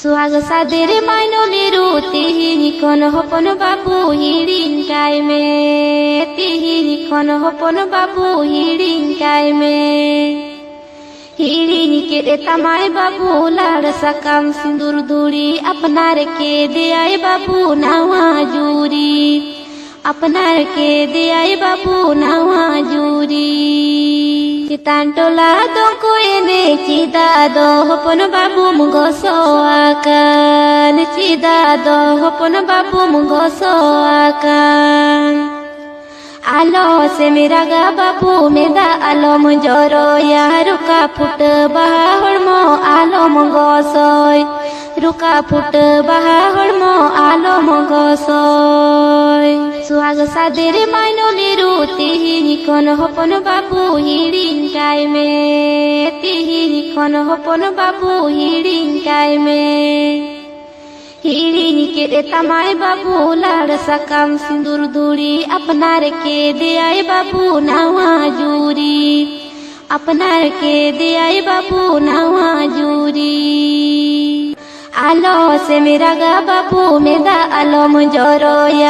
सुहाग सादेरे माइनोले रोती कौन होपन बाबू हिड़िन काय में तिहिनी कौन होपन बाबू हिड़िन काय में हिड़िन के रे तमाय बाबू लाड़ सकाम सिंदूर दूरी अपनार के दे आए बाबू नावा जूरी अपनार के दे आए बाबू नावा जूरी चितान टोला दो कोए ने चिदा दो होपन बाबू मुगो सोआकान चिदा दो होपन बाबू मुगो सोआकान आलो से मेरा गा बाबू मेदा आलो मुजोरो यार रुका फुट बहा हड़मो आलो मुगो सोय रुका फुट बहा हड़मो आलो मुगो सोय सुहाग सादेरे माइनोले रोती कौन होपन बाबू हिड़िन काय में तिहिनी कौन होपन बाबू हिड़िन काय में हिड़िन के रे तमाय बाबू लाड़ सकाम सिंदूर दूरी अपनार के दे आए बाबू नावा जूरी अपनार के दे आए बाबू नावा जूरी आलो से मेरा गा बाबू मेदा आलो मुजोरो या